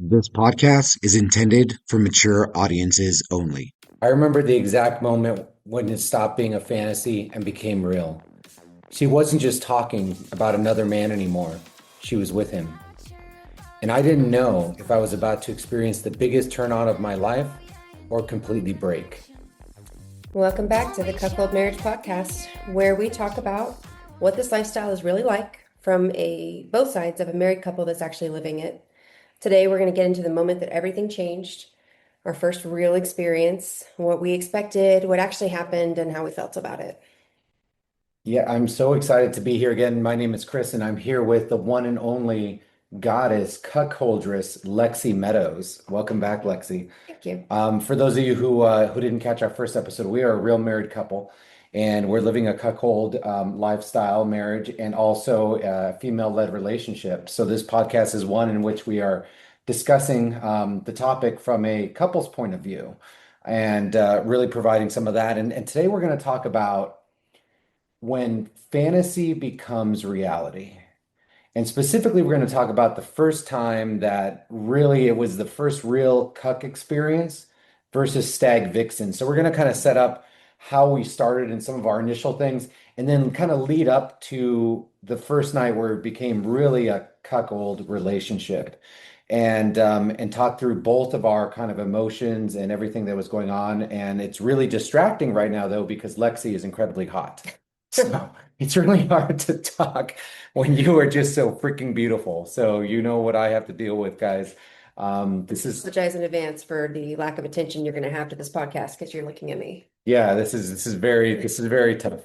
This podcast is intended for mature audiences only. I remember the exact moment when it stopped being a fantasy and became real. She wasn't just talking about another man anymore. She was with him. And I didn't know if I was about to experience the biggest turn on of my life or completely break. Welcome back to the Cuckold Marriage Podcast, where we talk about what this lifestyle is really like from both sides of a married couple that's actually living it. Today, we're going to get into the moment that everything changed, our first real experience, what we expected, what actually happened, and how we felt about it. Yeah, I'm so excited to be here again. My name is Chris, and I'm here with the one and only goddess, cuckoldress, Lexi Meadows. Welcome back, Lexi. Thank you. For those of you who didn't catch our first episode, we are a real married couple, and we're living a cuckold lifestyle marriage and also a female-led relationship. So this podcast is one in which we are discussing the topic from a couple's point of view and really providing some of that. And today we're going to talk about when fantasy becomes reality. And specifically, we're going to talk about the first time that really it was the first real cuck experience versus stag vixen. So we're going to kind of set up how we started and some of our initial things, and then kind of lead up to the first night where it became really a cuckold relationship, and talk through both of our kind of emotions and everything that was going on. And it's really distracting right now, though, because Lexi is incredibly hot. So it's really hard to talk when you are just so freaking beautiful. So you know what I have to deal with, guys. This is Apologize in advance for the lack of attention you're going to have to this podcast because you're looking at me. yeah, this is very tough.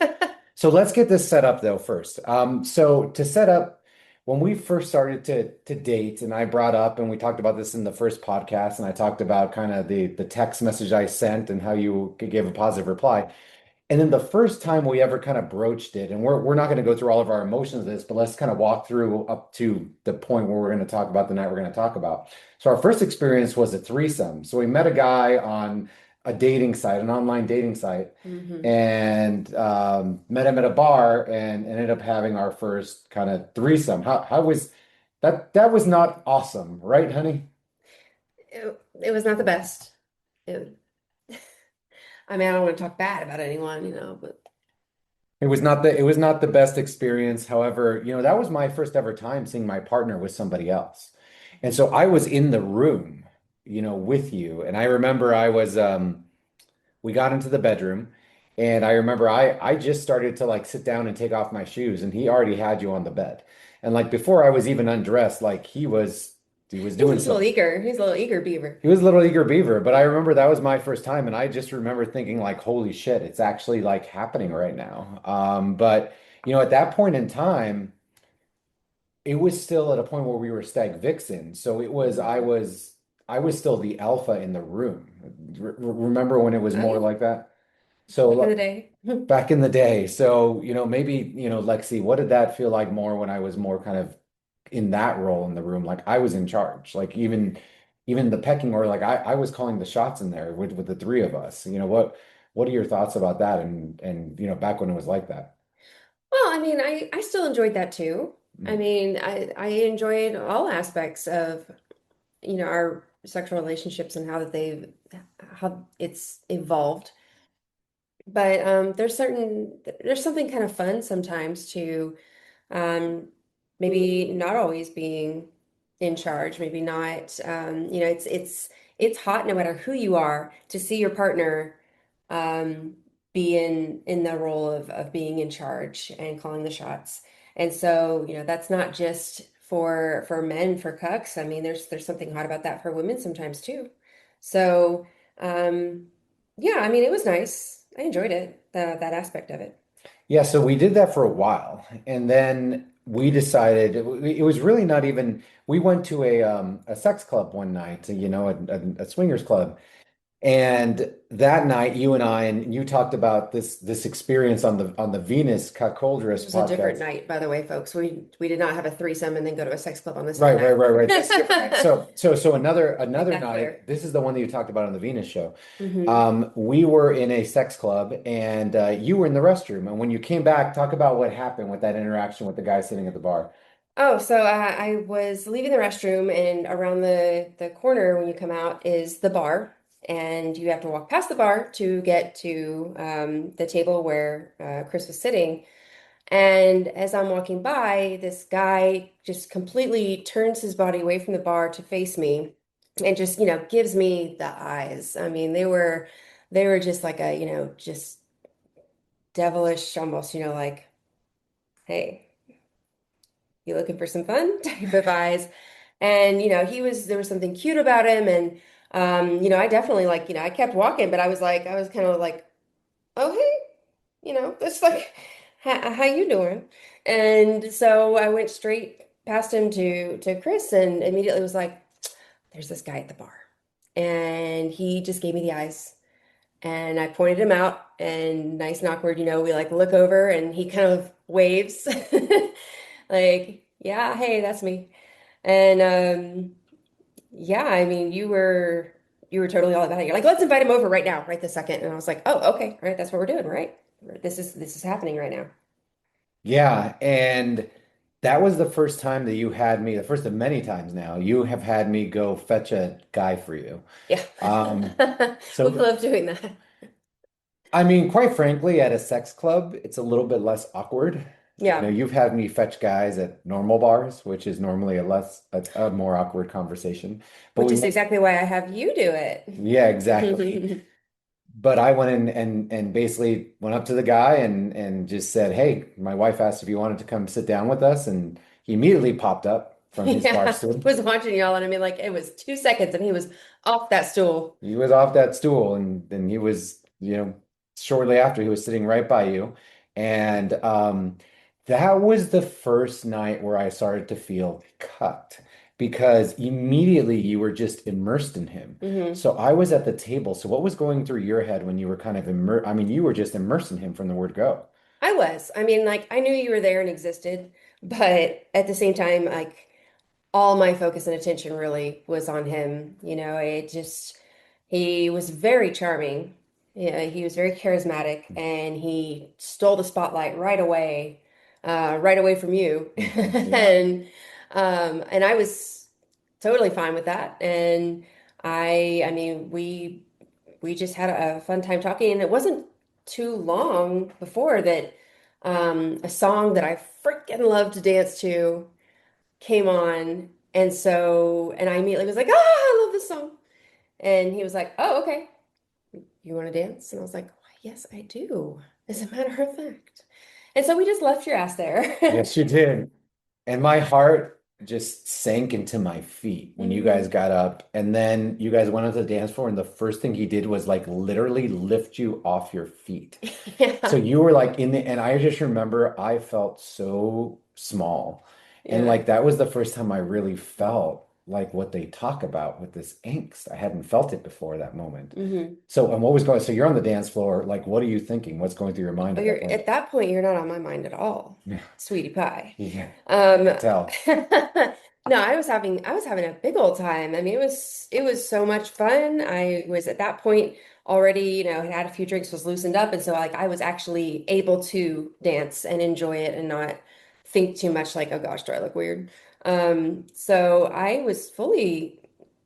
So let's get this set up though first. So to set up, when we first started to date, and I brought up, and we talked about this in the first podcast, and I talked about kind of the text message I sent and how you gave a positive reply. And then the first time we ever kind of broached it, and we're not going to go through all of our emotions of this, but let's kind of walk through up to the point where we're going to talk about the night we're going to talk about. So our first experience was a threesome. So we met a guy on a dating site, an online dating site, and met him at a bar and ended up having our first kind of threesome. How was that? That was not awesome, right, honey? It was not the best. It, I mean, I don't want to talk bad about anyone, but It was not the best experience. However, that was my first ever time seeing my partner with somebody else. And so I was in the room, with you. And I remember we got into the bedroom, and I remember I just started to like sit down and take off my shoes, and he already had you on the bed. And like before I was even undressed, like he was doing he's a little something. eager. He's a little eager beaver. He was a little eager beaver, but I remember that was my first time, and I just remember thinking like, holy shit, it's actually like happening right now. But at that point in time, it was still at a point where we were stag vixen. So it was I was still the alpha in the room. Remember when it was Oh, more yeah. like that? Back in the So day. back in the day. So, maybe, Lexi, what did that feel like more when I was more kind of in that role in the room? Like I was in charge, like even the pecking order, like I was calling the shots in there with the three of us. What are your thoughts about that? And back when it was like that. Well, I mean, I still enjoyed that too. I Mm. mean, I enjoyed all aspects of, our sexual relationships and how it's evolved. But there's something kind of fun sometimes to um, maybe not always being in charge, maybe not, it's hot no matter who you are to see your partner um, be in the role of being in charge and calling the shots. And so, that's not just for men, for cucks. I mean, there's something hot about that for women sometimes too. So, um, yeah, I mean, it was nice. I enjoyed it, that aspect of it. Yeah, so we did that for a while, and then we decided it was really not even. We went to a sex club one night, a swingers club. And that night, you and I, and you talked about this experience on the Venus This Cuckoldress was a different podcast. night, by the way, folks. We did not have a threesome and then go to a sex club on the same Right, right, night. right, right. That's different. So Make another that clear. night. This is the one that you talked about on the Venus show. Hmm. We were in a sex club, and you were in the restroom. And when you came back, talk about what happened with that interaction with the guy sitting at the bar. Oh, so I was leaving the restroom, and around the corner when you come out is the bar, and you have to walk past the bar to get to the table where Chris was sitting. And as I'm walking by, this guy just completely turns his body away from the bar to face me, and just gives me the eyes. I mean, they were just like a just devilish, almost like, hey, you looking for some fun type of eyes. And there was something cute about him. And I definitely, like, I kept walking, but I was kind of like, oh hey, it's like, how you doing? And so I went straight past him to Chris, and immediately was like, there's this guy at the bar. And he just gave me the eyes. And I pointed him out, and nice and awkward, we like look over, and he kind of waves like, yeah, hey, that's me. And yeah, I mean, you were totally all about it. You're like, let's invite him over right now, right this second. And I was like, oh, okay, all right, that's what we're doing, right? This is happening right now. Yeah, and that was the first time that you had me, the first of many times now, you have had me go fetch a guy for you. Yeah. Um, We so love doing that. I mean, quite frankly, at a sex club, it's a little bit less awkward. Yeah, You've had me fetch guys at normal bars, which is normally a more awkward conversation. But which we is met, exactly why I have you do yeah, exactly. it. But I went in and basically went up to the guy and just said, "Hey, my wife asked if you wanted to come sit down with us," and he immediately popped up from his bar Yeah, stool. was watching y'all, and I mean, like, it was 2 seconds, and he was off that stool. He was off that stool, and then he was, shortly after he was sitting right by you. And that was the first night where I started to feel cut because immediately you were just immersed in him. Hmm. So I was at the table. So what was going through your head when you were kind of immersed? I mean, you were just immersed in him from the word go. I was. I mean, like, I knew you were there and existed, but at the same time, like, all my focus and attention really was on him. He was very charming. Yeah, he was very charismatic, and he stole the spotlight right away from you. Yeah. And I was totally fine with that. And I mean, we just had a fun time talking, and it wasn't too long before that a song that I freaking love to dance to came on. And I immediately was like, I love this song. And he was like, oh, okay. You want to dance? And I was like, why, yes, I do. As a matter of fact. And so we just left your ass there. Yes, you did. And my heart just sank into my feet when you guys Hmm. got up. And then you guys went onto the dance floor, and the first thing he did was like literally lift you off your feet. So Yeah. you were like and I just remember I felt so small. And Yeah. like that was the first time I really felt like what they talk about with this angst. I hadn't felt it before that moment. Hmm. So, and what was going, so you're on the dance floor, like what are you thinking? What's going through your mind Oh, at that you're point? at that point, you're not on my mind at all, Yeah. sweetie pie. Yeah. Um, Tell. no, I was having a big old time. I mean, it was so much fun. I was at that point already, had had a few drinks, was loosened up, and so like I was actually able to dance and enjoy it and not think too much like, oh gosh, do I look weird? So I was fully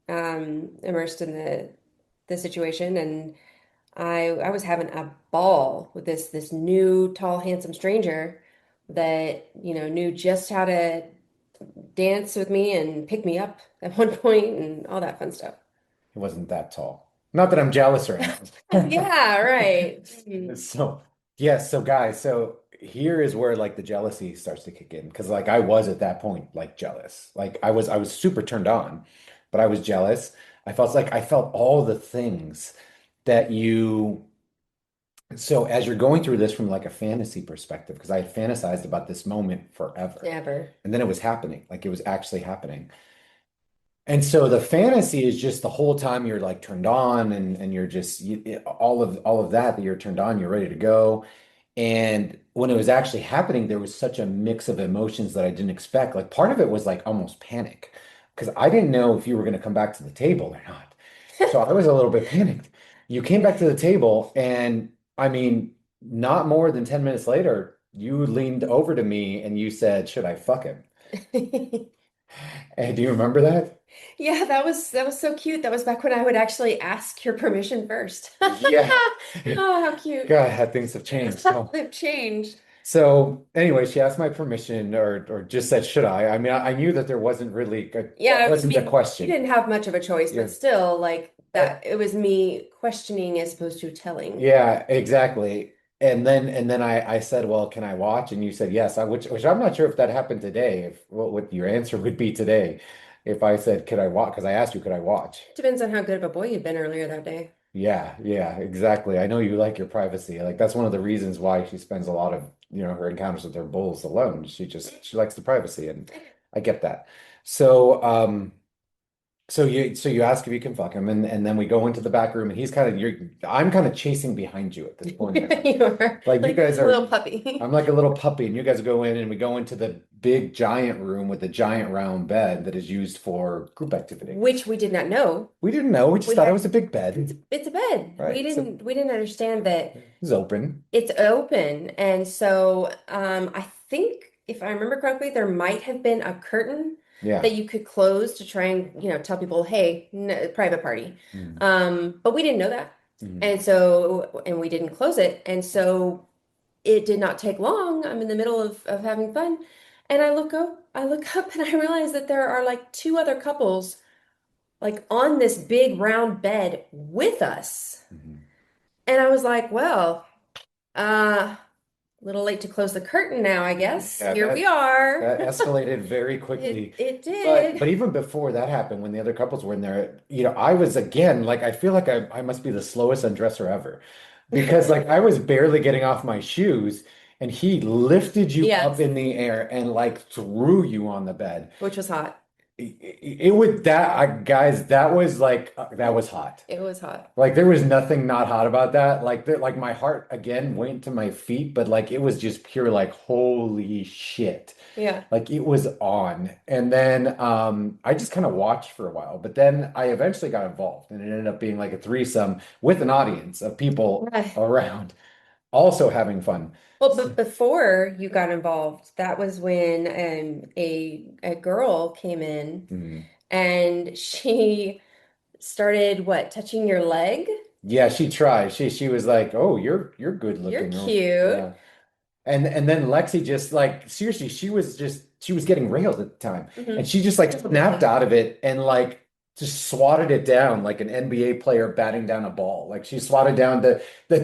immersed in the situation, and I was having a ball with this new tall handsome stranger that knew just how to dance with me and pick me up at one point and all that fun stuff. It wasn't that tall. Not that I'm jealous or anything. Yeah, right. Mhm. So, yes, so guys, so here is where like the jealousy starts to kick in because like I was at that point like jealous. Like I was super turned on, but I was jealous. I felt all the things that you so as you're going through this from like a fantasy perspective, because I had fantasized about this moment forever. Never. And then it was happening, like it was actually happening. And so the fantasy is just the whole time you're like turned on and you're just all of that you're turned on, you're ready to go. And when it was actually happening, there was such a mix of emotions that I didn't expect. Like part of it was like almost panic because I didn't know if you were going to come back to the table or not. So I was a little bit panicked. You came back to the table, and I mean, not more than 10 minutes later, you leaned over to me and you said, "Should I fuck him?" And do you remember that? Yeah, that was so cute. That was back when I would actually ask your permission first. Yeah. Oh, how cute. God, how things have changed. Oh. They've changed. So anyway, she asked my permission or just said, should I? I mean, I knew that there wasn't really that Yeah, I wasn't a mean, you question. didn't have much of a choice, Yeah. but still, like Uh, that, it was me questioning as opposed to telling. Yeah, exactly. And then I said, well, can I watch? And you said yes, which I'm not sure if that happened today, if what your answer would be today. If I said, could I watch? Because I asked you, could I watch? Depends on how good of a boy you'd been earlier that day. Yeah, yeah, exactly. I know you like your privacy. Like that's one of the reasons why she spends a lot of, her encounters with her bulls alone. She likes the privacy and I get that. So so you ask if you can fuck him and then we go into the back room and I'm kind of chasing behind you at this point now. You are Like you like guys a are little puppy. I'm like a little puppy and you guys go in and we go into the big giant room with the giant round bed that is used for group activity. Which we did not know. We didn't know, we just We thought it had was a big bed. it's a bed. Right. We didn't understand that It was open. it's open. And so I think if I remember correctly, there might have been a curtain Yeah. that you could close to try and, tell people, hey, private party. Mm. But we didn't know that. Mm. And we didn't close it. And so it did not take long. I'm in the middle of having fun. And I look up and I realize that there are like two other couples like on this big round bed with us. Mhm. And I was like, well, a little late to close the curtain now, I guess. Yeah, Here we that are. escalated very quickly. It But did. even before that happened, when the other couples were in there, I was again like I feel like I must be the slowest undresser ever. Because like I was barely getting off my shoes and he lifted you up Yes, in the air and like threw you on the bed. which was hot. It would guys, that was like that was hot. It was hot. Like there was nothing not hot about that. Like my heart again went to my feet, but like it was just pure like holy shit. Yeah. Like it was on. And then I just kind of watched for a while, but then I eventually got involved and it ended up being like a threesome with an audience of people Right. around also having fun. Well, but before you got involved, that was when a girl came in Mhm. and she started what, touching your leg? Yeah, she tried. She was like, "Oh, you're good You're looking." Oh, cute. yeah. And then Lexi just like seriously, she was getting railed at the time. And Hmm. she just like snapped out of it and like just swatted it down like an NBA player batting down a ball. Like she swatted down the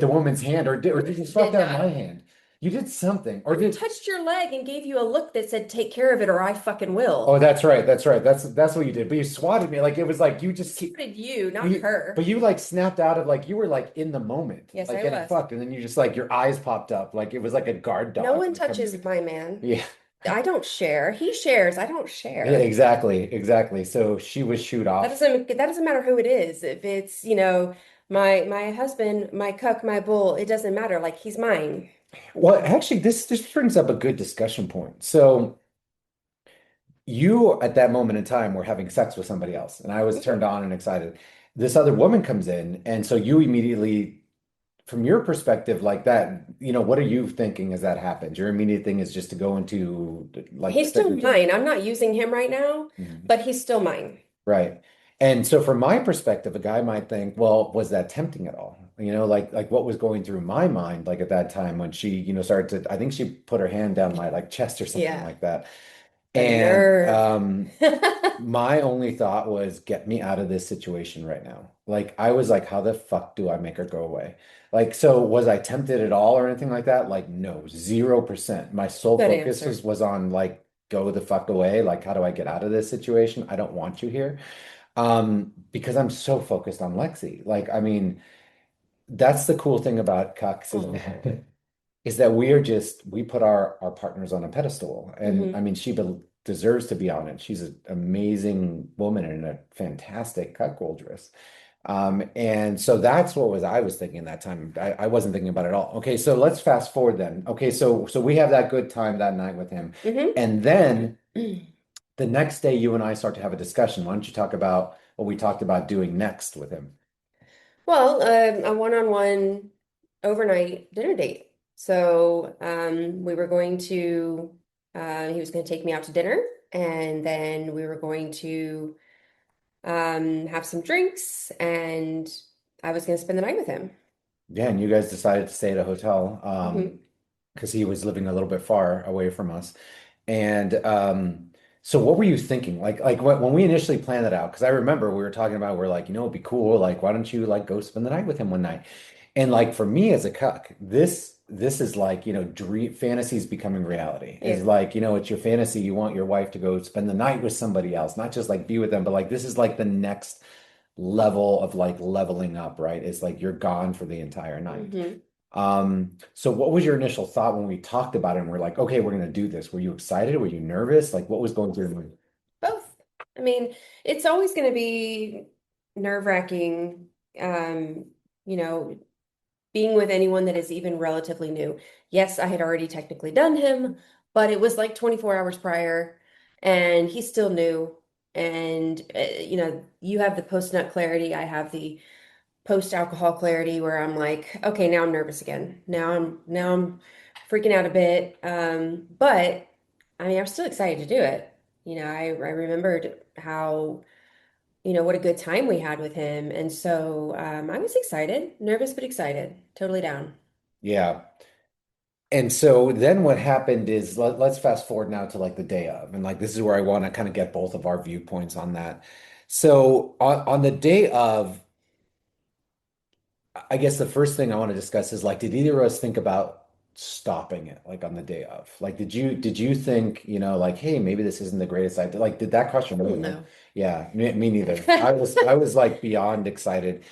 woman's hand or did you swat Did down my not. hand? You did something. Or I did touched your leg and gave you a look that said, take care of it or I fucking Oh, will. that's right. That's right. That's what you did. But you swatted me like it was like you just keep So did you, but not you, her. but you like snapped out of like you were like in the moment, Yes, like I getting was. fucked, and then you just like your eyes popped up, like it was like a guard No dog one like coming. touches my man. Yeah, I don't share. He shares. I don't yeah, share. exactly, exactly. So she was shoot off. That doesn't matter who it is. If it's, my husband, my cuck, my bull, it doesn't matter. Like he's mine. Well, actually, this brings up a good discussion point. So you at that moment in time were having sex with somebody else, and I was Mhm. turned on and excited. This other woman comes in, and so you immediately, from your perspective, like that, what are you thinking as that happens? Your immediate thing is just to go into like He's still second. mine. I'm not using him right now, Mhm. but he's still mine. Right. And so from my perspective, a guy might think, well, was that tempting at all? Like what was going through my mind, like at that time when she, started to, I think she put her hand down my like chest or something Yeah. like that. The And nerve. my only thought was, get me out of this situation right now. Like I was like, how the fuck do I make her go away? Like, so was I tempted at all or anything like that? Like, no, 0%. My sole Good focus answer. was on like, go the fuck away. Like, how do I get out of this situation? I don't want you here. Because I'm so focused on Lexi. Like, I mean, that's the cool thing about Cucks is that we put our partners on a pedestal. And I Hmm. mean, she deserves to be on it. She's an amazing woman and a fantastic cuckoldress. And so that's what I was thinking that time. I wasn't thinking about it at all. Okay, so let's fast forward then. Okay, so we have that good time that night with him. Hmm. And then the next day you and I start to have a discussion. Why don't you talk about what we talked about doing next with him? Well, a one-on-one overnight dinner date. So he was going to take me out to dinner. and then we were going to have some drinks, and I was going to spend the night with him. Yeah, and you guys decided to stay at a hotel Hmm. because he was living a little bit far away from us. And so what were you thinking? Like when we initially planned it out, because I remember we were talking about we're like, it'd be cool. Like, why don't you like go spend the night with him one night? And like for me as a cuck, this is like, dream fantasies becoming reality. Is Yeah. like, it's your fantasy. You want your wife to go spend the night with somebody else, not just like be with them, but like this is like the next level of like leveling up, right? It's like you're gone for the entire night. Hmm. So what was your initial thought when we talked about it and we're like, okay, we're gonna do this? Were you excited? Were you nervous? Like what was going through your mind? Both. I mean, it's always going to be nerve-wracking, you know, being with anyone that is even relatively new. Yes, I had already technically done him, but it was like 24 hours prior, and he's still new. And, you have the post-nut clarity, I have the post-alcohol clarity where I'm like, okay, now I'm nervous again. Now I'm freaking out a bit. But I mean, I'm still excited to do it. I remembered how, what a good time we had with him. And so I was excited, nervous but excited, totally down. Yeah. And so then what happened is let's fast forward now to like the day of. And like this is where I want to kind of get both of our viewpoints on that. So on the day of, I guess the first thing I want to discuss is like, did either of us think about stopping it like on the day of? Like, did you think, like, hey, maybe this isn't the greatest idea? Like, did that question Oh really like, no. yeah, me neither. I was like beyond excited.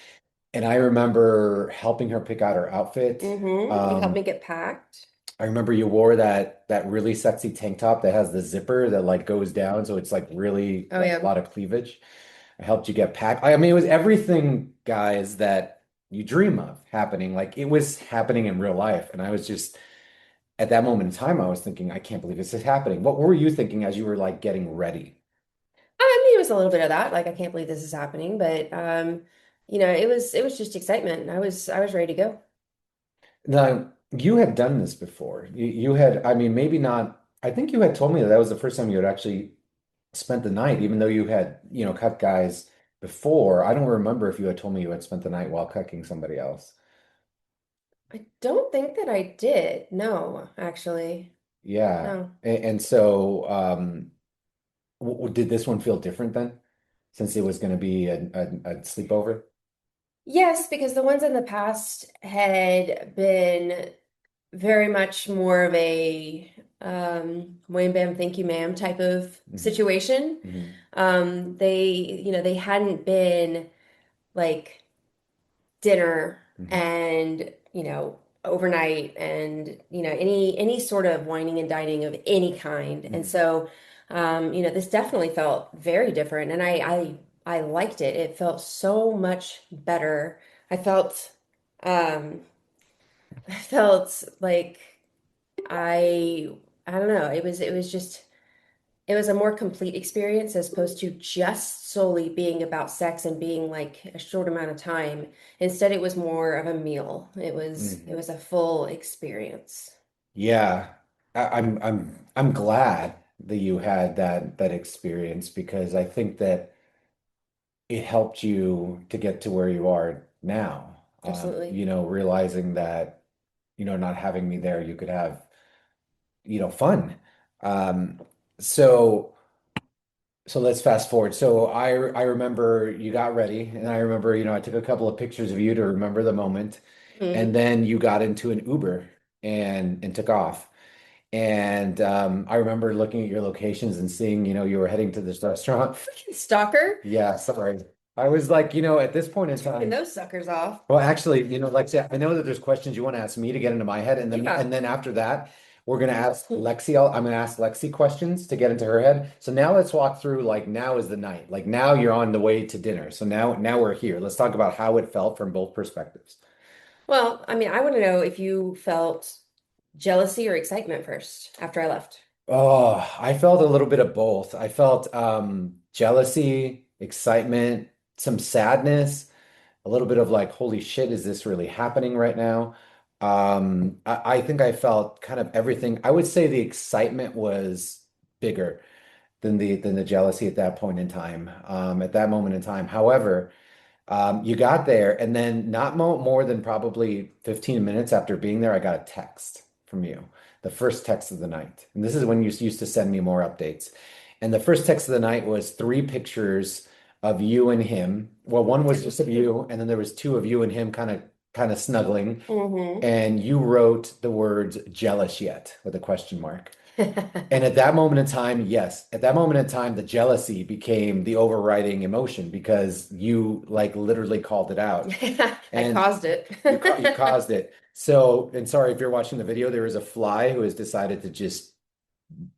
And I remember helping her pick out her outfit. You helped Um, me get packed. I remember you wore that really sexy tank top that has the zipper that like goes down, so it's like really Oh like a yeah. lot of cleavage. I helped you get packed. I mean, it was everything, guys, that you dream of happening. Like it was happening in real life. And I was just at that moment in time, I was thinking, I can't believe this is happening. What were you thinking as you were like getting ready? I mean, it was a little bit of that. Like, I can't believe this is happening, but it was just excitement. I was ready to go. Now, you had done this before. You had, I mean, maybe not. I think you had told me that that was the first time you had actually spent the night, even though you had, cut guys before. I don't remember if you had told me you had spent the night while cucking somebody else. I don't think that I did. No, actually. Yeah. No. And so, did this one feel different then, since it was going to be a sleepover? Yes, because the ones in the past had been very much more of a wham bam thank you ma'am type of Hmm. situation. Hmm. They hadn't been like dinner Hmm. and overnight and any sort of whining and dining of any kind. And Hmm. so this definitely felt very different, and I liked it. It felt so much better. I felt um I felt like I don't know, it was a more complete experience as opposed to just solely being about sex and being like a short amount of time. Instead, it was more of a meal. It was a full experience. Yeah. I'm glad that you had that experience because I think that it helped you to get to where you are now. Absolutely. Realizing that, not having me there, you could have, fun. Um, so so let's fast forward. So I remember you got ready, and I remember, I took a couple of pictures of you to remember the moment, and Mhm. then you got into an Uber and took off. And I remember looking at your locations and seeing, you were heading to this restaurant. Stalker, Yeah, sorry. I was like, at this point in taking time, those suckers off. well, actually, Lexi, I know that there's questions you want to ask me to get into my head, and then Yeah. after that, we're gonna ask Lexi. I'm gonna ask Lexi questions to get into her head. So now let's walk through like now is the night. Like now you're on the way to dinner. So now we're here. Let's talk about how it felt from both perspectives. Well, I mean, I want to know if you felt jealousy or excitement first after I left. Oh, I felt a little bit of both. I felt jealousy, excitement, some sadness, a little bit of like, holy shit, is this really happening right now? I think I felt kind of everything. I would say the excitement was bigger. than the jealousy at that point in time, at that moment in time. However, you got there, and then not more than probably 15 minutes after being there, I got a text from you, the first text of the night. And this is when you used to send me more updates. And the first text of the night was three pictures of you and him. Well, one was just of you, and then there was two of you and him kind of snuggling. Hmm. And you wrote the words jealous yet with a question mark. And at that moment in time, yes, at that moment in time, the jealousy became the overriding emotion because you like literally called it out I and caused it. you caused it. So, and sorry if you're watching the video, there is a fly who has decided to just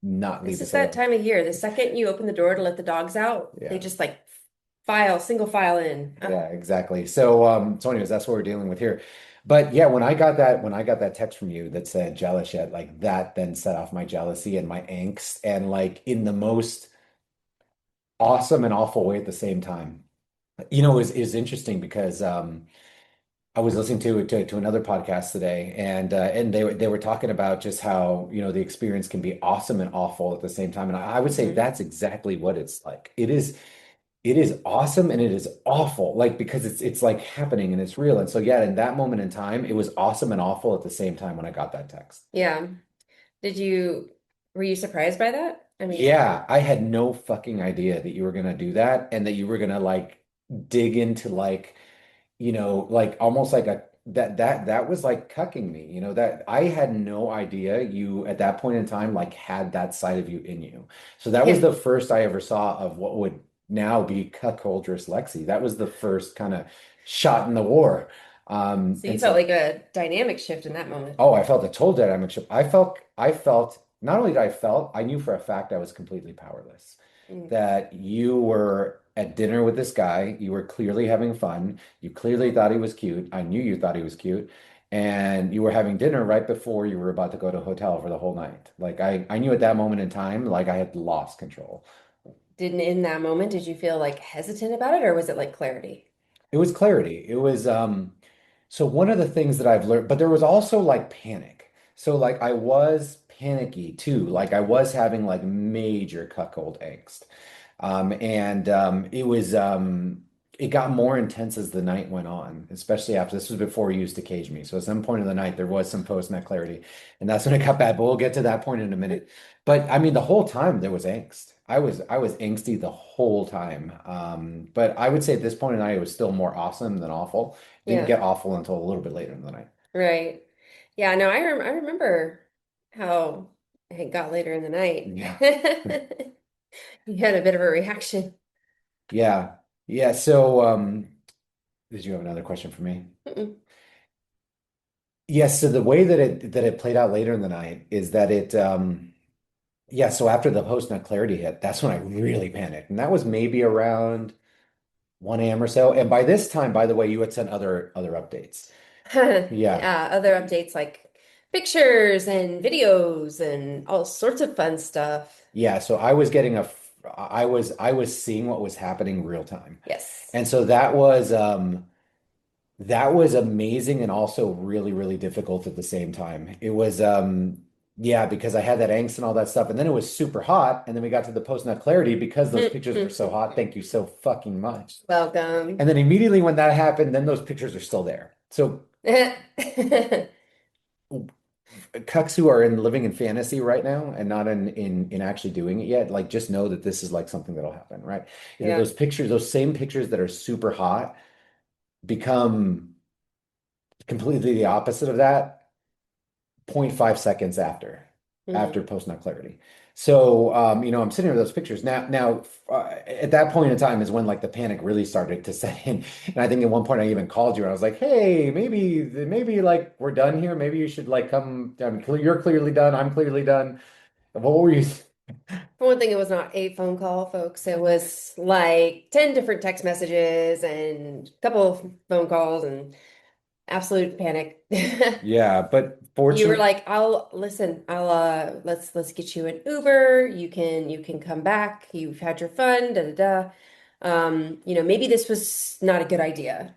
not leave It's us just that alone. time of year. The second you open the door to let the dogs out, they Yeah. just like single file in. Yeah, exactly. So anyways, that's what we're dealing with here. But yeah, when I got that text from you that said jealous yet, like that then set off my jealousy and my angst and like in the most awesome and awful way at the same time. It was interesting because I was listening to another podcast today, and they were talking about just how the experience can be awesome and awful at the same time, and I would say Hmm. that's exactly what it's like. It is awesome and it is awful, like because it's like happening and it's real, and so yeah, in that moment in time, it was awesome and awful at the same time when I got that text. Yeah. Did you, were you surprised by that? I mean, Yeah, I had no fucking idea that you were gonna do that and that you were gonna like dig into like like almost like a that was like cucking me, that I had no idea you at that point in time like had that side of you in you. So that was yeah. the first I ever saw of what would now be cuckoldress Lexi. That was the first kind of shot in the war. So you And felt so like a dynamic shift in that moment. Oh, I felt a total dynamic shift. I felt, not only did I felt, I knew for a fact I was completely powerless. Mm. That you were at dinner with this guy, you were clearly having fun, you clearly thought he was cute. I knew you thought he was cute. And you were having dinner right before you were about to go to a hotel for the whole night. Like I knew at that moment in time, like I had lost control. Didn't in that moment, did you feel like hesitant about it or was it like clarity? It was clarity. It was so one of the things that I've learned, but there was also like panic. So like I was panicky too. Like I was having like major cuckold angst. And it got more intense as the night went on, especially after this was before you used to cage me. So at some point in the night there was some post-nut clarity. And that's when it got bad. But we'll get to that point in a minute. But I mean the whole time there was angst. I was angsty the whole time. But I would say at this point in the night it was still more awesome than awful. Didn't Yeah, get awful until a little bit later in the night. right. Yeah, no, I remember how it got later in the night. Yeah. You had a bit of a reaction. Yeah. Yeah. So did you have another question for me? Mm-mm. Yes, so the way that it played out later in the night is that yeah, so after the post nut clarity hit, that's when I really panicked. And that was maybe around 1 a.m. or so. And by this time, by the way, you had sent other updates. Yeah. Yeah, other updates like pictures and videos and all sorts of fun stuff. Yeah, so I was seeing what was happening real time. Yes. And so that was amazing and also really, really difficult at the same time. It was yeah, because I had that angst and all that stuff. And then it was super hot. And then we got to the post-nut clarity because those pictures were so hot. Thank you so fucking much. Welcome. And then immediately when that happened, then those pictures are still there. So cucks who are living in fantasy right now and not in actually doing it yet, like just know that this is like something that'll happen, right? Either Yeah. those pictures, those same pictures that are super hot become completely the opposite of that 0.5 seconds after Mhm. post nut clarity. So I'm sitting with those pictures now, at that point in time is when like the panic really started to set in. And I think at one point I even called you and I was like, hey, maybe like we're done here, maybe you should like come. I mean, you're clearly done, I'm clearly done. What were you? For one thing, it was not a phone call, folks. It was like 10 different text messages and a couple of phone calls and absolute panic. Yeah, but You were fortunately, like, I'll listen, let's get you an Uber. You can come back. You've had your fun, da da da. Maybe this was not a good idea.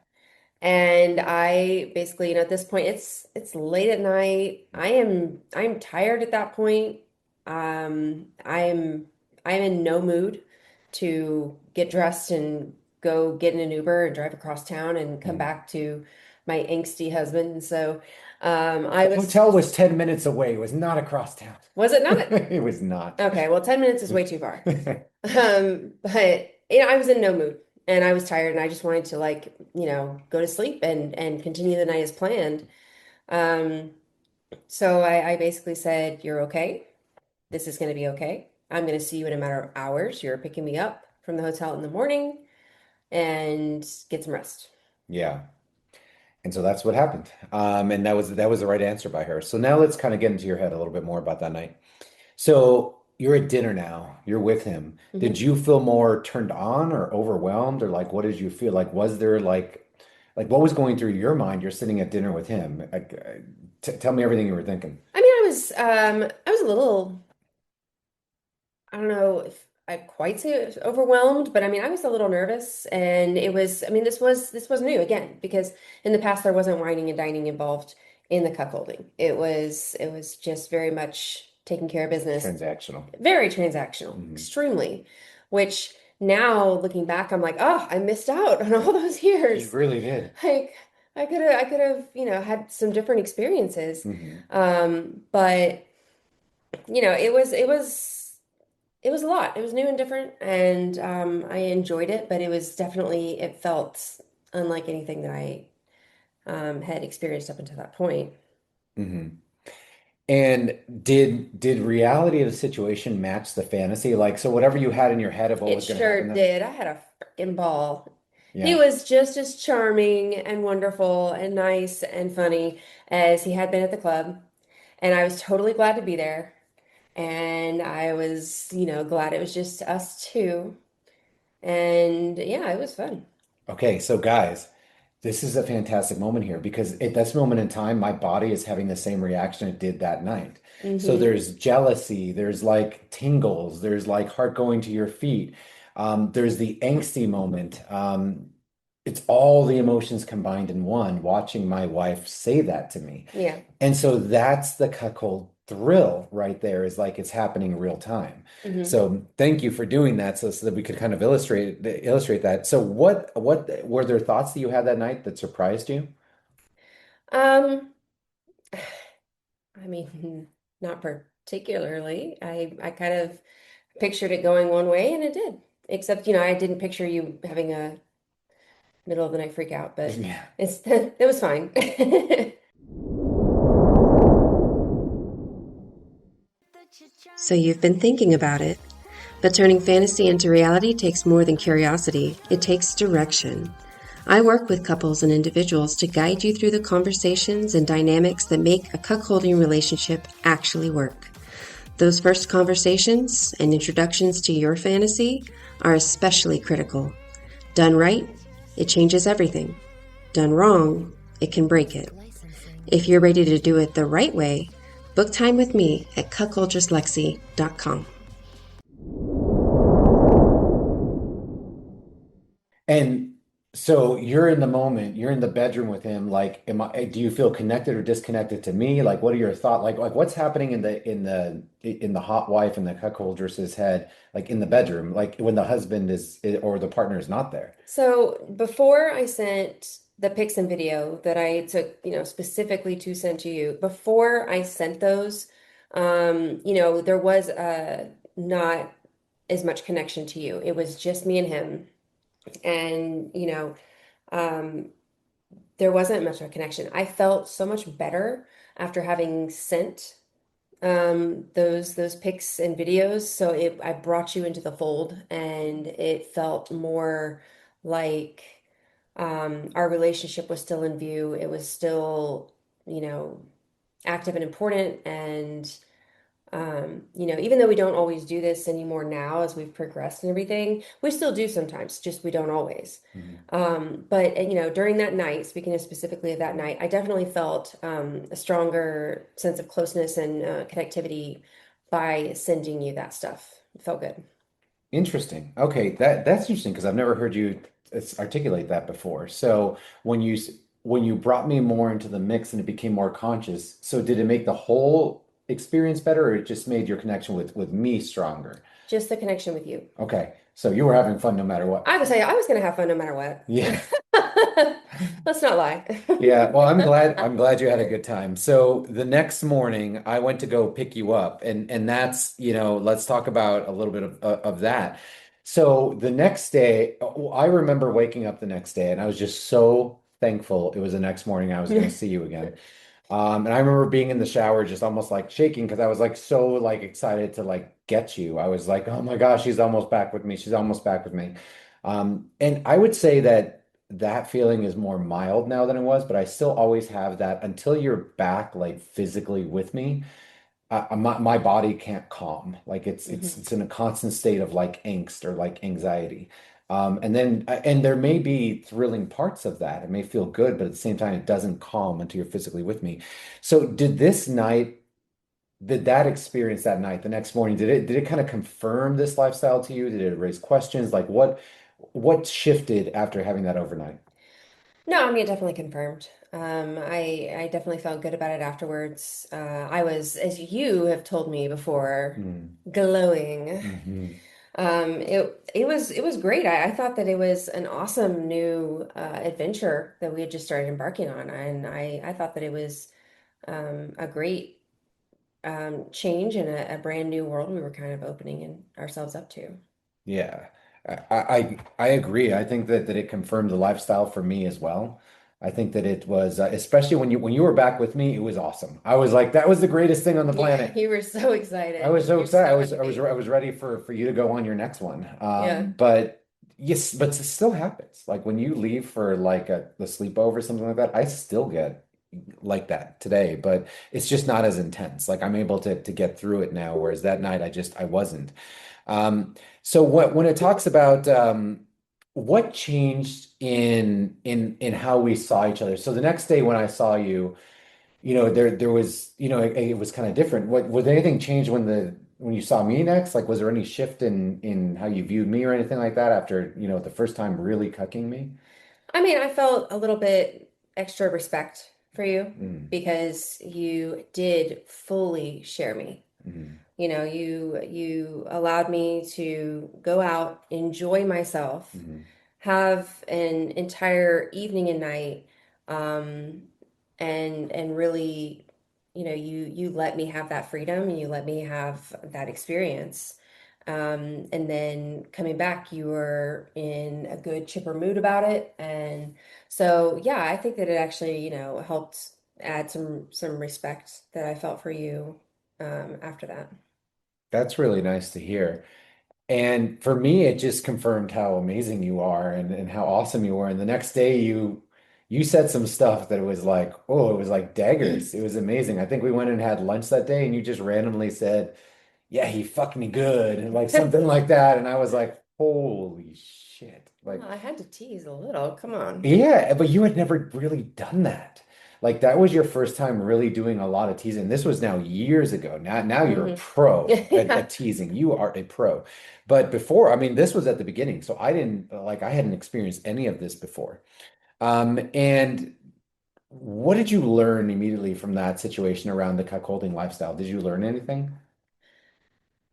And I basically, at this point, it's late at night. I'm tired at that point. I'm I'm in no mood to get dressed and go get in an Uber and drive across town and come Mm. back to my angsty husband. So I The was hotel was just, 10 minutes away. It was not across town. was it not? It was not. Okay, well, 10 minutes is way too far. But I was in no mood and I was tired and I just wanted to like, go to sleep and continue the night as planned. Um, so I basically said, "You're okay. This is going to be okay. I'm going to see you in a matter of hours. You're picking me up from the hotel in the morning and get some rest." Yeah. And so that's what happened. And that was the right answer by her. So now let's kind of get into your head a little bit more about that night. So you're at dinner now. You're with him. Did Mhm. you feel more turned on or overwhelmed, or like what did you feel like? Was there like what was going through your mind? You're sitting at dinner with him. Like, t tell me everything you were thinking. I mean, I was a little, I don't know if I'd quite say it was overwhelmed, but I mean, I was a little nervous and I mean, this was new again because in the past there wasn't whining and dining involved in the cuckolding. It was just very much taking care of business, Transactional. very transactional, Hmm. extremely, which now looking back, I'm like, oh, I missed out on all those You years. really did. Like I could have, had some different experiences. Hmm. But it was a lot. It was new and different, and I enjoyed it, but it felt unlike anything that I had experienced up until that point. Hmm. And did reality of the situation match the fantasy? Like, so whatever you had in your head of what It was going to happen sure then? did. I had a freaking ball. He Yeah. was just as charming and wonderful and nice and funny as he had been at the club, and I was totally glad to be there. And I was, glad it was just us two. And yeah, it was fun. Okay, so guys, this is a fantastic moment here because at this moment in time, my body is having the same reaction it did that night. So Hmm. there's jealousy, there's like tingles, there's like heart going to your feet. There's the angsty moment. It's all the emotions combined in one, watching my wife say that to me. Yeah. And so that's the cuckold thrill right there, is like it's happening real time. Hmm. So thank you for doing that, so that we could kind of illustrate that. So what were there thoughts that you had that night that surprised you? Um, I mean, not particularly. I kind of pictured it going one way and it did. Except, I didn't picture you having a middle of the night freak out, but Yeah. it was fine. So you've been thinking about it, but turning fantasy into reality takes more than curiosity. It takes direction. I work with couples and individuals to guide you through the conversations and dynamics that make a cuckolding relationship actually work. Those first conversations and introductions to your fantasy are especially critical. Done right, it changes everything. Done wrong, it can break it. If you're ready to do it the right way, book time with me at cuckolddyslexy.com. And so you're in the moment, you're in the bedroom with him. Like, do you feel connected or disconnected to me? Like, what are your thoughts? Like what's happening in the hot wife and the cuckoldress's head, like in the bedroom, like when the husband or the partner is not there? So before I sent the pics and video that I took, specifically to send to you, before I sent those, there was not as much connection to you. It was just me and him. And, um, there wasn't much of a connection. I felt so much better after having sent those pics and videos. So I brought you into the fold and it felt more like our relationship was still in view. It was still, you know, active and important. And even though we don't always do this anymore now as we've progressed and everything, we still do sometimes, just we don't always. Mhm. But during that night, speaking of specifically of that night, I definitely felt a stronger sense of closeness and connectivity by sending you that stuff. It felt good. Interesting. Okay, that's interesting because I've never heard you articulate that before. So when you brought me more into the mix and it became more conscious, so did it make the whole experience better, or it just made your connection with me stronger? just the connection with you. Okay. So you were having fun no matter what. I would say I was going to have fun no matter what. Yeah. Let's not lie. Yeah, well, I'm glad you had a good time. So the next morning I went to go pick you up and that's, let's talk about a little bit of that. So the next day, I remember waking up the next day and I was just so thankful it was the next morning I was going to see you again. And I remember being in the shower just almost like shaking because I was like so like excited to like get you. I was like, oh my gosh, she's almost back with me. She's almost back with me. And I would say that feeling is more mild now than it was, but I still always have that until you're back like physically with me. My body can't calm. Like Mhm. it's in a constant state of like angst or like anxiety. And there may be thrilling parts of that. It may feel good, but at the same time, it doesn't calm until you're physically with me. So did that experience that night, the next morning, did it kind of confirm this lifestyle to you? Did it raise questions? Like what shifted after having that overnight? No, I mean, it definitely confirmed. I definitely felt good about it afterwards. I was, as you have told me before, Mm, glowing. hmm. It was great. I thought that it was an awesome new adventure that we had just started embarking on, and I thought that it was a great change in a brand new world we were kind of opening ourselves up to. Yeah, I agree. I think that it confirmed the lifestyle for me as well. I think that it was especially when you were back with me, it was awesome. I was like, that was the greatest thing on the Yeah, planet. you were so I excited. was so You're excited. I so was I was happy. I was ready for you to go on your next one. Yeah. But yes, but it still happens. Like when you leave for like the sleepover or something like that, I still get like that today, but it's just not as intense. Like I'm able to get through it now, whereas that night I wasn't. Um, so when it talks about what changed in how we saw each other. So the next day when I saw you, there was, it was kind of different. What was anything changed when you saw me next? Like was there any shift in how you viewed me or anything like that after, the first time really cucking me? I mean, I felt a little bit extra respect for you Mm, because you did fully share me. mm, You allowed me to go out, enjoy myself, mm, have an entire evening and night, um, and really, you let me have that freedom and you let me have that experience. And then coming back, you were in a good chipper mood about it. And so, yeah, I think that it actually, helped add some respect that I felt for you after that. That's really nice to hear. And for me, it just confirmed how amazing you are and how awesome you were. And the next day you said some stuff that was like, oh, it was like daggers. It was amazing. I think we went and had lunch that day and you just randomly said, yeah, he fucked me good, and like something like that. And I was like, holy shit. Well, Like I had to tease a little. Come on. yeah, but you had never really done that. Like that was your first time really doing a lot of teasing. This was now years ago. Now you're a Hmm. pro Yeah. at teasing. You are a pro. But before, I mean, this was at the beginning. So I hadn't experienced any of this before. And what did you learn immediately from that situation around the cuckolding lifestyle? Did you learn anything?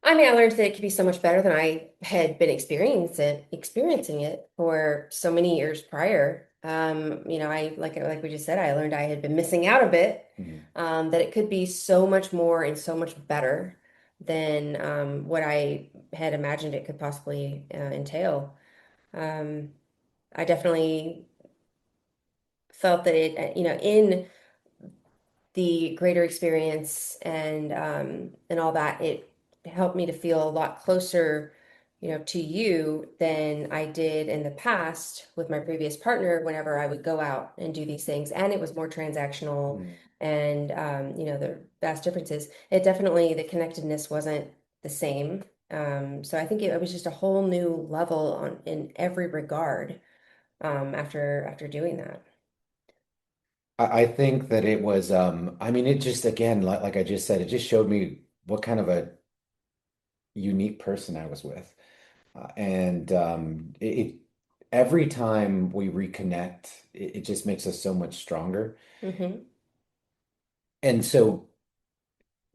I mean, I learned that it could be so much better than I had been experiencing it for so many years prior. I like we just said, I learned I had been missing out a bit, Mhm. that it could be so much more and so much better than what I had imagined it could possibly entail. Um, I definitely felt that in the greater experience and all that, it helped me to feel a lot closer, to you than I did in the past with my previous partner whenever I would go out and do these things. And it was more transactional Mm. and the vast differences. It definitely the connectedness wasn't the same. So I think it was just a whole new level on in every regard after doing that. I think that it was, I mean, it just, again, like I just said, it just showed me what kind of a unique person I was with. And every time we reconnect, it just makes us so much stronger. Hmm. And so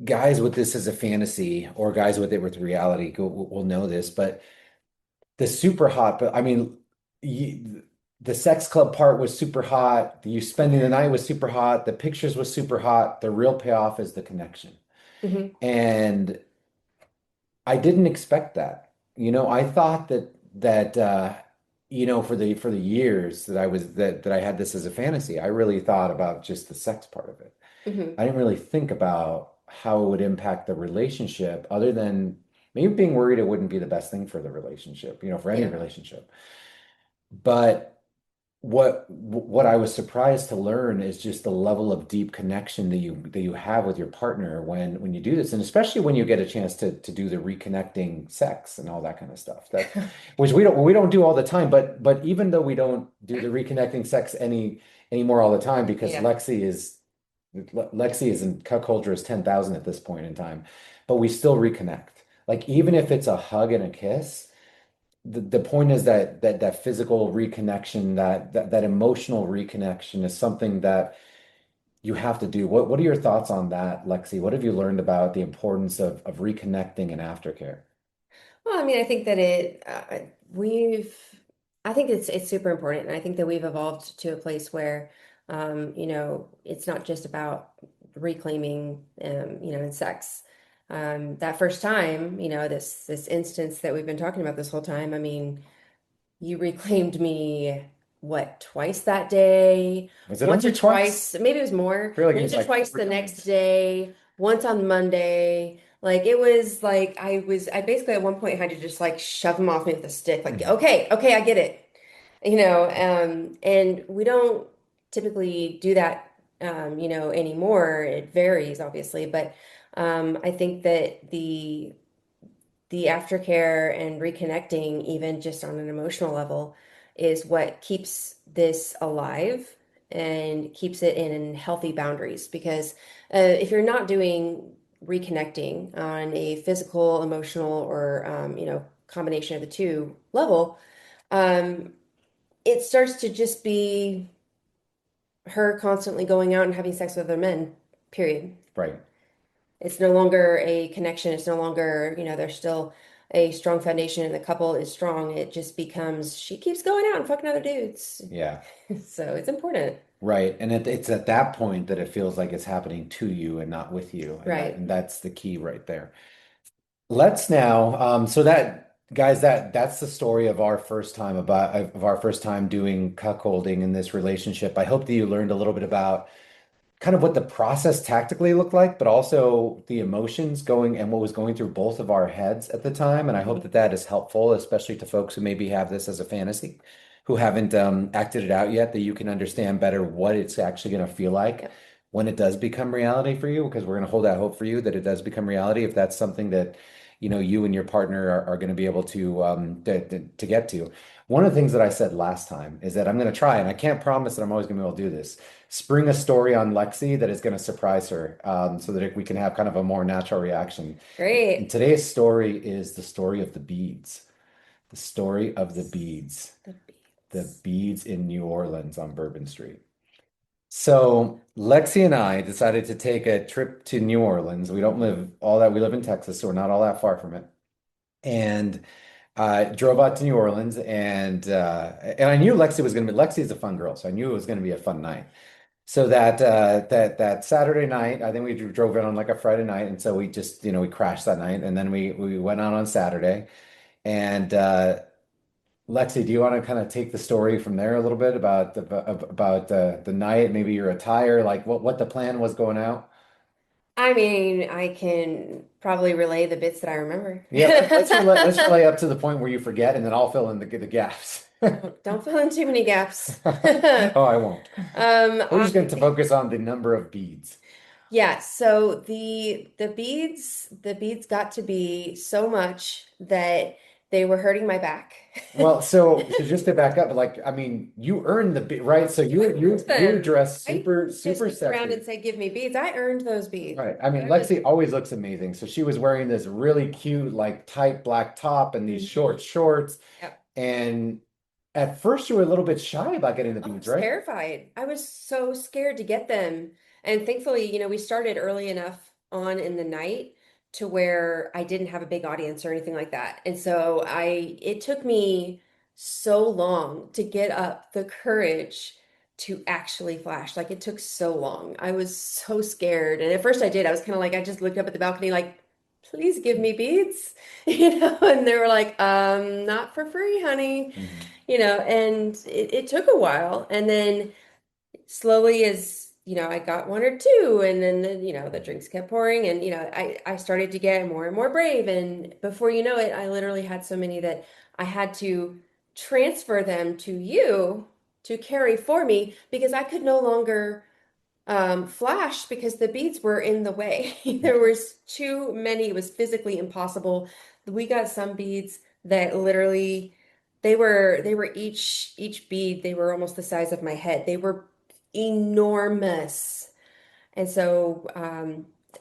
guys with this as a fantasy or guys with it with reality will know this, but the super hot, but I mean, the sex club part was super hot. You spending the night was super hot. The pictures was super hot. The real payoff is the connection. Hmm. And I didn't expect that. I thought that for the years that I had this as a fantasy, I really thought about just the sex part of it. Hmm. I didn't really think about how it would impact the relationship other than maybe being worried it wouldn't be the best thing for the relationship, for any Yeah. relationship. But what I was surprised to learn is just the level of deep connection that you have with your partner when you do this, and especially when you get a chance to do the reconnecting sex and all that kind of stuff. That which we don't do all the time, but even though we don't do the reconnecting sex anymore all the time because Yeah. Lexi is in cuckoldress 10,000 at this point in time, but we still reconnect. Like even if it's a hug and a kiss, the point is that physical reconnection, that emotional reconnection is something that you have to do. What are your thoughts on that, Lexi? What have you learned about the importance of reconnecting and aftercare? Well, I mean, I think that we've, I think it's super important. And I think that we've evolved to a place where, it's not just about reclaiming, in sex. That first time, this instance that we've been talking about this whole time, I mean, you reclaimed me, what, twice that day? Was it Once or only twice? twice, maybe it was more. I feel like it Once was or like twice four the next times. day, once on Monday. Like it was like I basically at one point had to just like shove him off me with a stick. Like, Mhm. okay, okay, I get it. And we don't typically do that, anymore. It varies, obviously, but I think that the aftercare and reconnecting, even just on an emotional level, is what keeps this alive and keeps it in healthy boundaries. Because if you're not doing reconnecting on a physical, emotional, or combination of the two level, um, it starts to just be her constantly going out and having sex with other men, period. Right. It's no longer a connection. It's no longer, there's still a strong foundation and the couple is strong. It just becomes she keeps going out and fucking other dudes. Yeah. So it's important. Right. And it's at that point that it feels like it's happening to you and not with you. And that Right. and that's the key right there. Let's now, so that guys, that's the story of our first time doing cuckolding in this relationship. I hope that you learned a little bit about kind of what the process tactically looked like, but also the emotions going and what was going through both of our heads at the time. And I hope Mhm. that that is helpful, especially to folks who maybe have this as a fantasy, who haven't acted it out yet, that you can understand better what it's actually going to feel like Yep. when it does become reality for you, because we're going to hold that hope for you that it does become reality if that's something that you and your partner are going to be able to get to. One of the things that I said last time is that I'm going to try, and I can't promise that I'm always going to be able to do this, spring a story on Lexi that is going to surprise her, so that we can have kind of a more natural reaction. And Great. today's story is the story of the beads, the story of the beads, The the beats. beads in New Orleans on Bourbon Street. So Lexi and I decided to take a trip to New Orleans. We live in Texas, so we're not all that far from it. And drove out to New Orleans, and I knew Lexi is a fun girl, so I knew it was going to be a fun night. So that Saturday night, I think we drove in on like a Friday night, and so we just we crashed that night, and then we went out on Saturday. And Lexi, do you want to kind of take the story from there a little bit about the night, maybe your attire, like what the plan was going out? I mean, I can probably relay the bits that I remember. Yeah, let's relay up to the point where you forget, and then I'll fill in the gaps. Don't fill in too many gaps. Oh, I won't. We're just going to I focus on the number of beads. Yeah, so the beads got to be so much that they were hurting my back. Well, so just to back up, like I mean, you earned the bead, right? So you I you earned you were them. dressed I super just super looked around sexy. and said, "Give me beads." I earned those beads. Right. I mean, I was, Lexi always looks amazing. So she was wearing this really cute, like tight black top and these Mhm. short shorts. Yep. And at first you were a little bit shy about getting the Oh, I beads, was right? terrified. I was so scared to get them. And thankfully, we started early enough, on in the night to where I didn't have a big audience or anything like that. And so it took me so long to get up the courage to actually flash. Like it took so long. I was so scared. And at first I did. I was kind of like, I just looked up at the balcony like, please give me beads, and they were like, not for free, honey, and it took a while. And then slowly as, I got one or two, and then the drinks kept pouring, and, I started to get more and more brave. And before you know it, I literally had so many that I had to transfer them to you to carry for me because I could no longer flash because the beads were in the way. There was too many. It was physically impossible. We got some beads that literally they were each bead, they were almost the size of my head. They were enormous. And so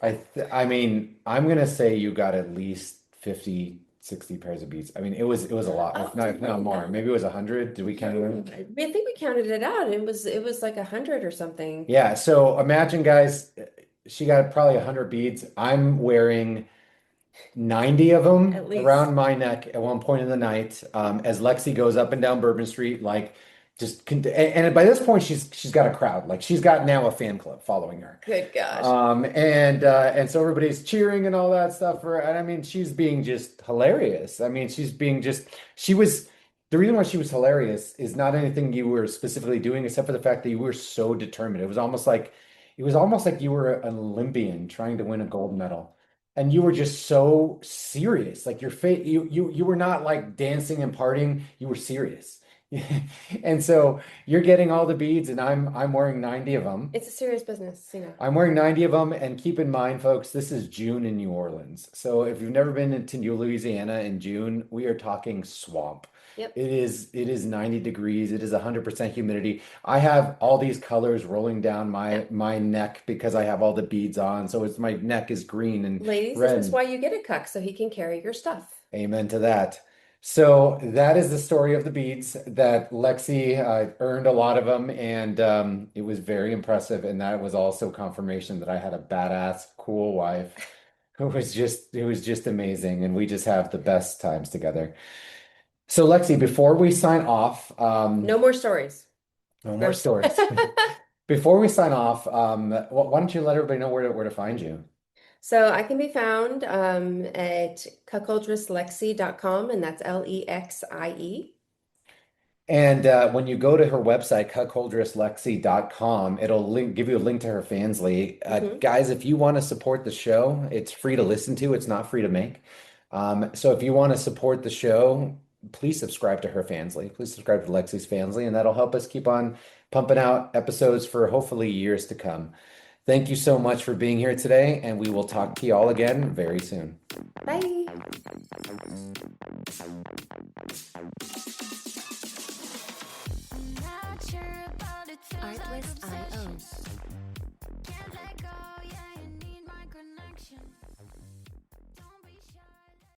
I mean, I'm gonna say you got at least 50, 60 pairs of beads. I mean, it was a lot, if not more. Maybe it was 100. Did we count them? I think we counted it out. It was like 100 or something. Yeah. So imagine, guys, she got probably 100 beads. I'm wearing 90 of them At least. around my neck at one point in the night, as Lexi goes up and down Bourbon Street, like and by this point she's got a crowd, like she's got now a fan club following her. Good gosh. And so everybody's cheering and all that stuff for her. And I mean, she's being just hilarious. I mean, the reason why she was hilarious is not anything you were specifically doing, except for the fact that you were so determined. It was almost like you were an Olympian trying to win a gold medal. And you were just so serious. Like your face, you were not like dancing and partying. You were serious. And so you're getting all the beads, and I'm wearing 90 of them. It's a serious business, I'm wearing 90 of them, and keep in mind, folks, this is June in New Orleans. So if you've never been to Louisiana in June, we are talking swamp. Yep. It is 90 degrees. It is 100% humidity. I have all these colors rolling down my neck because I have all the beads on. So my neck is green and Ladies, red. this is why you get a cuck, so he can carry your stuff. Amen to that. So that is the story of the beads that Lexi earned a lot of them, and it was very impressive. And that was also confirmation that I had a badass, cool wife who was just amazing, and we just have the best times together. So Lexi, before we sign off, No more stories. no more stories. Before we sign off, why don't you let everybody know where to find you? So I can be found at cuckoldresslexi.com, and that's Lexie. And when you go to her website, cuckoldresslexi.com, it'll give you a link to her Fansly. Guys, if you want to support the show, it's free to listen to. It's not free to make. So if you want to support the show, please subscribe to her Fansly. Please subscribe to Lexi's Fansly, and that'll help us keep on pumping out episodes for hopefully years to come. Thank you so much for being here today, and we will talk to you all again very soon. Bye. Artlist.io